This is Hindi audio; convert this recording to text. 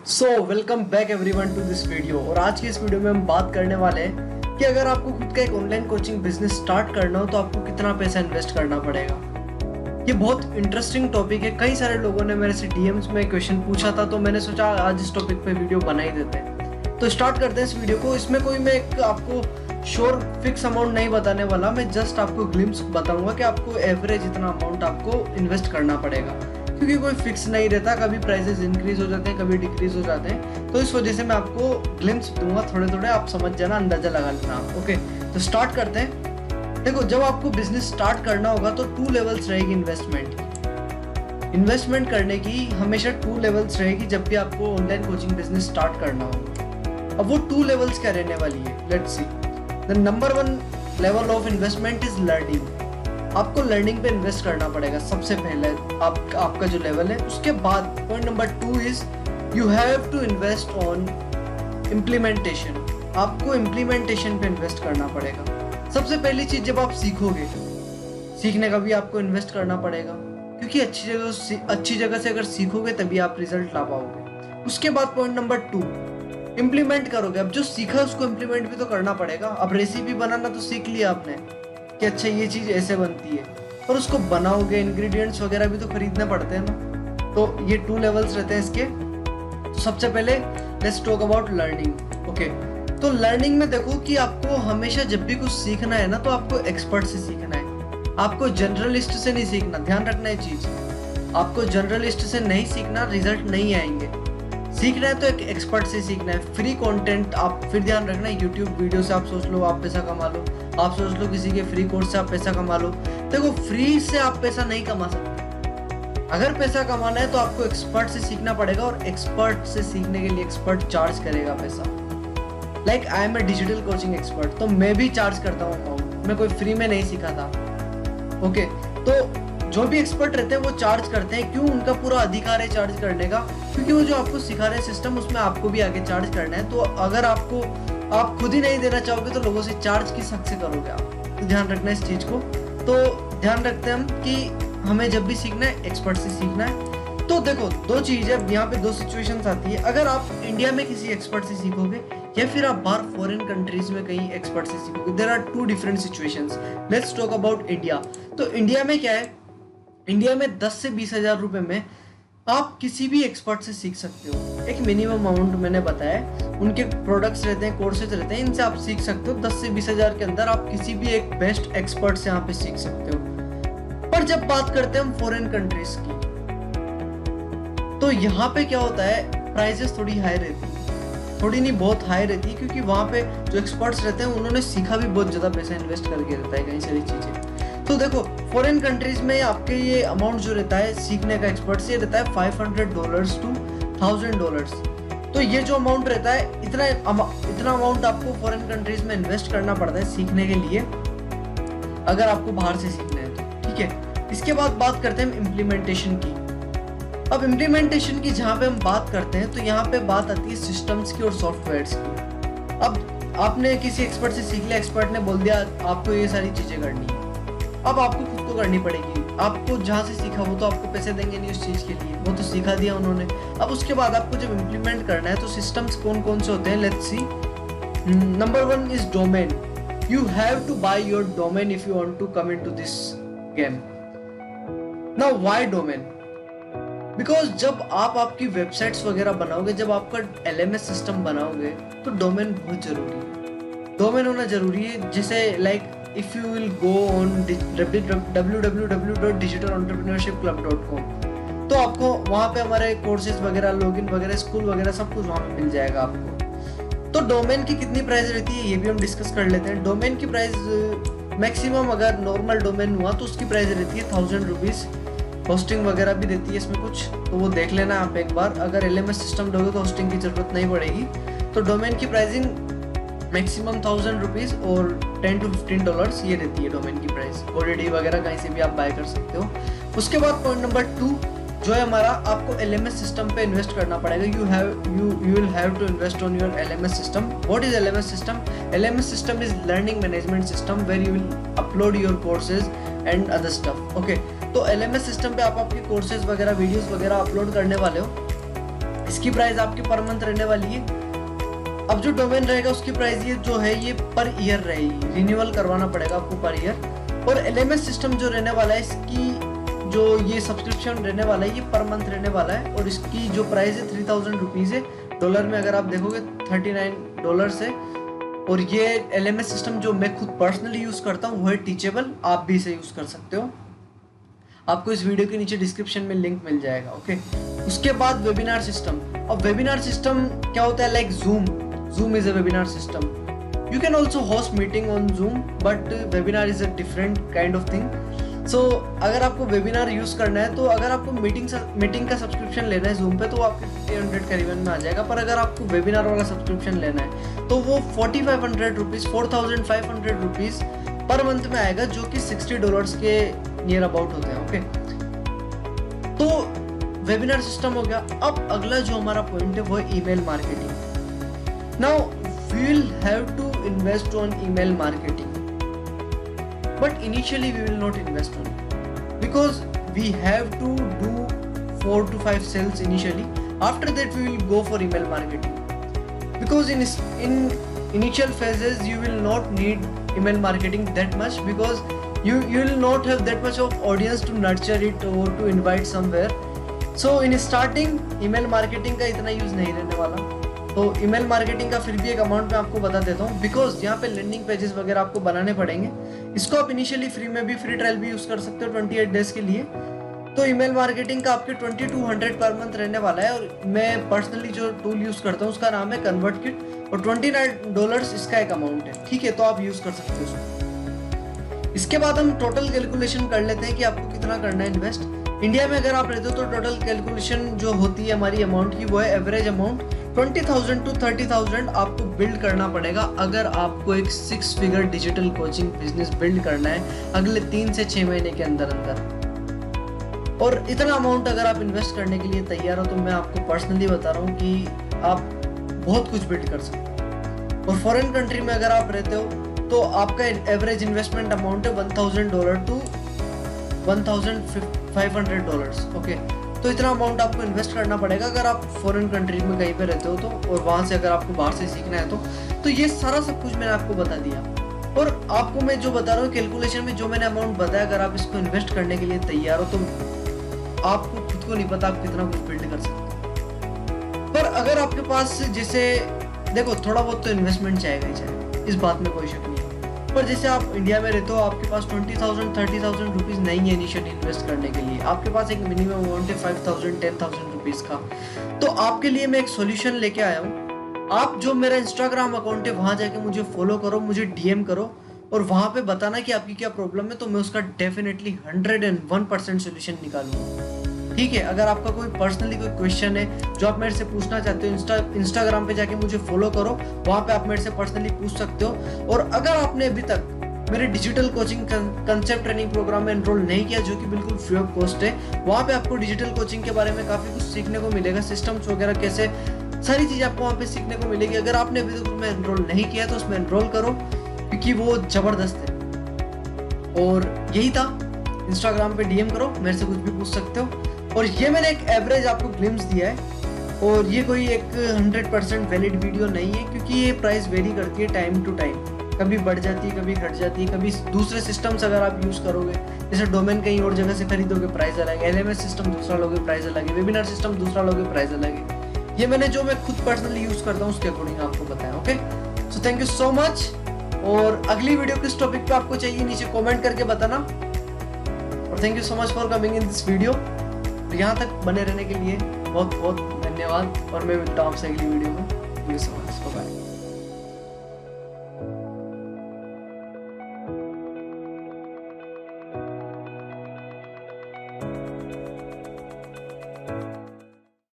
So welcome back everyone to this video. और आज की इस वीडियो में हम बात करने वाले हैं कि अगर आपको खुद का एक ऑनलाइन कोचिंग बिजनेस स्टार्ट करना हो तो आपको कितना पैसा इन्वेस्ट करना पड़ेगा। ये बहुत इंटरेस्टिंग टॉपिक है। कई सारे लोगों ने मेरे से डीएम्स में क्वेश्चन पूछा था, तो मैंने सोचा आज इस टॉपिक पे वीडियो बना ही देते हैं। तो स्टार्ट करते हैं इस वीडियो को। इसमें कोई मैं आपको श्योर फिक्स अमाउंट नहीं बताने वाला, मैं जस्ट आपको ग्लिम्स बताऊंगा कि आपको एवरेज इतना अमाउंट आपको इन्वेस्ट करना पड़ेगा, क्योंकि कोई फिक्स नहीं रहता। कभी प्राइसेस इंक्रीज हो जाते हैं, कभी डिक्रीज हो जाते हैं। तो इस वजह से मैं आपको ग्लिम्स दूंगा, थोड़े थोड़े आप समझ जाना, अंदाजा लगा लेना आप। ओके, तो स्टार्ट करते हैं। देखो, जब आपको बिजनेस स्टार्ट करना होगा तो 2 लेवल्स रहेगी इन्वेस्टमेंट करने की। हमेशा 2 लेवल्स रहेगी जब भी आपको ऑनलाइन कोचिंग बिजनेस स्टार्ट करना होगा। अब वो 2 लेवल्स क्या रहने वाली है, let's see. The number 1 level of investment is learning. आपको लर्निंग पे इन्वेस्ट करना पड़ेगा सबसे पहले, आपका जो लेवल है। उसके बाद point number 2 is you have to invest on implementation. आपको इम्प्लीमेंटेशन पे इन्वेस्ट करना पड़ेगा। सबसे पहली चीज, जब आप सीखोगे, सीखने का भी आपको इन्वेस्ट करना पड़ेगा, क्योंकि अच्छी जगह से अगर सीखोगे तभी आप रिजल्ट ला पाओगे। उसके बाद पॉइंट नंबर 2, इम्प्लीमेंट करोगे। अब जो सीखा उसको इम्प्लीमेंट भी तो करना पड़ेगा। अब रेसिपी बनाना तो सीख लिया आपने कि अच्छा ये चीज ऐसे बनती है, और उसको बनाओगे, इंग्रेडिएंट्स वगैरह भी तो खरीदने पड़ते हैं ना। तो ये 2 लेवल्स रहते हैं इसके। तो सबसे पहले let's talk about learning. Okay, तो लर्निंग में देखो कि आपको हमेशा जब भी कुछ सीखना है ना, तो आपको एक्सपर्ट से सीखना है। आपको जनरलिस्ट से नहीं सीखना, ध्यान रखना है चीज। आपको जनरलिस्ट से नहीं सीखना, रिजल्ट नहीं आएंगे। सीखना है तो एक एक्सपर्ट से सीखना है। फ्री कंटेंट आप फिर ध्यान रखना है, यूट्यूब वीडियो से आप सोच लो आप पैसा कमा लो, आप सोच लो किसी के फ्री कोर्स से आप पैसा कमा लो। देखो, फ्री से आप पैसा नहीं कमा सकते। अगर पैसा कमाना है तो आपको एक्सपर्ट से सीखना पड़ेगा, और एक्सपर्ट से सीखने के लिए एक्सपर्ट चार्ज करेगा पैसा। Like I am a digital coaching expert, तो मैं भी चार्ज करता हूँ अमाउंट। मैं कोई फ्री में नहीं सीखा था। ओके, तो जो भी एक्सपर्ट रहते हैं वो चार्ज करते हैं। क्यों? उनका पूरा अधिकार है चार्ज करने का, क्योंकि वो जो आपको सिखा रहे हैं सिस्टम, उसमें आपको भी आगे चार्ज करना है। तो अगर आप खुद ही नहीं देना चाहोगे तो लोगों से चार्ज किस हक से करोगे आप? तो ध्यान रखना है इस चीज को। तो ध्यान रखते हैं हम कि हमें जब भी सीखना है एक्सपर्ट से सीखना है। तो देखो, 2 चीजें, यहाँ पे 2 सिचुएशंस आती है। अगर आप इंडिया में किसी एक्सपर्ट से सीखोगे या फिर आप बाहर फॉरेन कंट्रीज में कहीं एक्सपर्ट से सीखोगे, there are 2 different situations. Let's talk about India. तो इंडिया में क्या है, इंडिया में 10 से 20 हजार रुपए में आप किसी भी एक्सपर्ट से सीख सकते हो। एक मिनिमम अमाउंट मैंने बताया, उनके प्रोडक्ट्स रहते हैं, कोर्सेज रहते हैं, इनसे आप सीख सकते हो। 10 से 20 हजार के अंदर आप किसी भी एक बेस्ट एक्सपर्ट से यहाँ पे सीख सकते हो। पर जब बात करते हैं हम फॉरेन कंट्रीज की, तो यहाँ पे क्या होता है, प्राइसेस थोड़ी हाई रहती है। थोड़ी नहीं, बहुत हाई रहती है, क्योंकि वहाँ पे जो एक्सपर्ट्स रहते हैं उन्होंने सीखा भी बहुत ज्यादा पैसा इन्वेस्ट करके रहता है कई सारी चीजें। तो देखो, फॉरेन कंट्रीज में आपके ये अमाउंट जो रहता है सीखने का एक्सपर्ट से रहता है $500 to $1000। तो ये जो अमाउंट रहता है, इतना अमाउंट आपको फॉरेन कंट्रीज में इन्वेस्ट करना पड़ता है सीखने के लिए, अगर आपको बाहर से सीखना है तो। ठीक है, इसके बाद बात करते हैं हम इम्प्लीमेंटेशन की। अब इम्प्लीमेंटेशन की जहाँ पे हम बात करते हैं, तो यहाँ पे बात आती है सिस्टम्स की और सॉफ्टवेयर्स की। अब आपने किसी एक्सपर्ट से सीख लिया, एक्सपर्ट ने बोल दिया आपको ये सारी चीजें करनी है। अब आपको खुद को करनी पड़ेगी। आपको जहाँ से सीखा वो तो आपको पैसे देंगे नहीं उस चीज़ के लिए, वो तो सिखा दिया उन्होंने। अब उसके बाद आपको जब इम्प्लीमेंट करना है तो सिस्टम्स कौन कौन से होते हैं, let's see. Number 1 is domain. You have to buy your domain if you want to come into this game. Now why domain? Because जब आप आपकी वेबसाइट्स वगैरह बनाओगे, जब आपका LMS सिस्टम बनाओगे, तो डोमेन बहुत जरूरी है। डोमेन होना जरूरी है। जैसे like if you will go on www.digitalentrepreneurships.com, तो आपको वहाँ पे हमारे कोर्सेज वगैरह, लॉगिन वगैरह, स्कूल वगैरह सब कुछ वहाँ पे मिल जाएगा आपको। तो डोमेन की कितनी प्राइस रहती है ये भी हम डिस्कस कर लेते हैं। डोमेन की प्राइस मैक्सिमम, अगर नॉर्मल डोमेन हुआ तो उसकी प्राइस रहती है ₹1000। होस्टिंग वगैरह भी रहती है इसमें कुछ, तो वो देख लेना आप एक बार। अगर LMS सिस्टम दोगे तो होस्टिंग की जरूरत नहीं पड़ेगी। तो डोमेन की प्राइसिंग मैक्सिमम ₹1000 और $10 to $15 ये रहती है डोमेन की प्राइस। ODD वगैरह कहीं से भी आप बाय कर सकते हो। उसके बाद पॉइंट नंबर 2 जो है हमारा, आपको LMS सिस्टम पे इन्वेस्ट करना पड़ेगा। you will have to invest on your LMS system. What is LMS system? LMS system is learning management system where you will upload your courses and other stuff. Okay, तो LMS सिस्टम पे आप आपके कोर्सेज वगैरह, वीडियोस वगैरह अपलोड करने वाले हो। इसकी प्राइस आपकी पर मंथ रहने वाली है। अब जो डोमेन रहेगा उसकी प्राइस ये जो है ये पर ईयर रहेगी, रिन्यूअल करवाना पड़ेगा आपको पर ईयर। और LMS सिस्टम जो रहने वाला है, इसकी जो ये सब्सक्रिप्शन रहने वाला है ये पर मंथ रहने वाला है, और इसकी जो प्राइस है 3000 रुपीज़ है। डॉलर में अगर आप देखोगे $39 है। और ये LMS सिस्टम जो मैं खुद पर्सनली यूज़ करता हूँ वो है टीचेबल, आप भी इसे यूज़ कर सकते हो। आपको इस वीडियो के नीचे डिस्क्रिप्शन में लिंक मिल जाएगा, ओके। उसके बाद वेबिनार सिस्टम। अब वेबिनार सिस्टम क्या होता है, like Zoom is a webinar system. You can also host meeting on Zoom, but webinar is a different kind of thing. So अगर आपको वेबिनार यूज़ करना है, तो अगर आपको मीटिंग का सब्सक्रिप्शन लेना है Zoom पे, तो वो आपके 300 करीबन में आ जाएगा। पर अगर आपको वेबिनार वाला सब्सक्रिप्शन लेना है तो वो 4500 रुपीज़, 4500 रुपीज़ पर मंथ में आएगा, जो कि $60 के नियर अबाउट होते हैं, ओके। तो वेबिनार सिस्टम हो गया। अब अगला जो हमारा पॉइंट है वो है email marketing. Now we will have to invest on email marketing, but initially we will not invest on it because we have to do 4 to 5 sales initially. After that we will go for email marketing, because in initial phases you will not need email marketing that much, because you will not have that much of audience to nurture it or to invite somewhere. So in starting email marketing का इतना यूज नहीं रहने वाला। तो ईमेल मार्केटिंग का फिर भी एक अमाउंट मैं आपको बता देता हूँ, बिकॉज यहाँ पे लैंडिंग पेजेस वगैरह आपको बनाने पड़ेंगे। इसको आप इनिशियली फ्री में भी, फ्री ट्रायल भी यूज कर सकते हो 28 डेज के लिए। तो ईमेल मार्केटिंग का आपके 2200 पर मंथ रहने वाला है, और मैं पर्सनली जो टूल यूज करता हूँ उसका नाम है कन्वर्टकिट, और $29 इसका एक अमाउंट है, ठीक है। तो आप यूज कर सकते हो उसको। इसके बाद हम टोटल कैलकुलेशन कर लेते हैं कि आपको कितना करना है इन्वेस्ट। इंडिया में अगर आप रहते हो तो टोटल कैलकुलेशन जो होती है हमारी अमाउंट की, वो है एवरेज अमाउंट 20,000 to 30,000 आपको बिल्ड करना पड़ेगा अगर आपको एक 6 figure digital coaching business build करना है अगले 3 से 6 महीने के अंदर अंदर। और इतना अमाउंट अगर आप इन्वेस्ट करने के लिए तैयार हो, तो मैं आपको पर्सनली बता रहा हूँ कि आप बहुत कुछ बिल्ड कर सकते हो। और फॉरेन कंट्री में अगर आप रहते हो तो आपका एवरेज इन्वेस्टमेंट अमाउंट है $1,000 to $1,500, ओके। तो इतना अमाउंट आपको इन्वेस्ट करना पड़ेगा अगर आप फॉरेन कंट्री में कहीं पे रहते हो तो, और वहाँ से अगर आपको बाहर से सीखना है तो ये सारा सब कुछ मैंने आपको बता दिया। और आपको मैं जो बता रहा हूँ कैलकुलेशन में जो मैंने अमाउंट बताया, अगर आप इसको इन्वेस्ट करने के लिए तैयार हो तो आपको खुद को नहीं पता आप कितना कुछ बिल्ड कर सकते हो। पर अगर आपके पास, जैसे देखो, थोड़ा बहुत तो इन्वेस्टमेंट चाहेगा ही चाहेगा, इस बात में कोई शक नहीं है। पर जैसे आप इंडिया में रहते हो, आपके पास 20,000 30,000 रुपीज़ नहीं है इनिशियली इन्वेस्ट करने के लिए, आपके पास एक मिनिमम अमाउंट है 5,000 10,000 रुपीज़ का। तो आपके लिए मैं एक सॉल्यूशन लेके आया हूँ। आप जो मेरा इंस्टाग्राम अकाउंट है वहाँ जाके मुझे फॉलो करो, मुझे DM करो, और वहाँ पे बताना कि आपकी क्या प्रॉब्लम है, तो मैं उसका डेफिनेटली 101% सोल्यूशन निकालूंगा, ठीक है। अगर आपका कोई पर्सनली कोई क्वेश्चन है जो आप मेरे से पूछना चाहते हो, इंस्टाग्राम पे जाके मुझे फॉलो करो, वहाँ पे आप मेरे से पर्सनली पूछ सकते हो। और अगर आपने अभी तक मेरे digital coaching concept training programme में एनरोल नहीं किया, जो कि बिल्कुल फ्री ऑफ कॉस्ट है, वहाँ पे आपको डिजिटल कोचिंग के बारे में काफ़ी कुछ सीखने को मिलेगा, सिस्टम्स वगैरह कैसे, सारी चीज़ आपको वहाँ पे सीखने को मिलेगी। अगर आपने अभी तक उसमें एनरोल नहीं किया तो उसमें एनरोल करो, क्योंकि वो ज़बरदस्त है। और यही था, इंस्टाग्राम पे DM करो, मेरे से कुछ भी पूछ सकते हो। और ये मैंने एक एवरेज आपको ग्लिम्स दिया है, और ये कोई एक 100% वैलिड वीडियो नहीं है, क्योंकि ये प्राइस वेरी करती है टाइम टू टाइम, कभी बढ़ जाती है, कभी घट जाती है, कभी दूसरे सिस्टम्स अगर आप यूज़ करोगे, जैसे डोमेन कहीं और जगह से खरीदोगे प्राइस अलग है, LMS सिस्टम दूसरा लोगे प्राइस अलग है, वेबिनार सिस्टम दूसरा लोगे प्राइस अलग है। ये मैंने जो मैं खुद पर्सनली यूज़ करता हूँ उसके अकॉर्डिंग आपको बताया, okay. So thank you so much. और अगली वीडियो किस टॉपिक पे आपको चाहिए नीचे कमेंट करके बताना। और thank you so much for coming in this video. यहाँ तक बने रहने के लिए बहुत बहुत धन्यवाद, और मैं मिलता हूँ आपसे अगली वीडियो में। Thank you so much, bye.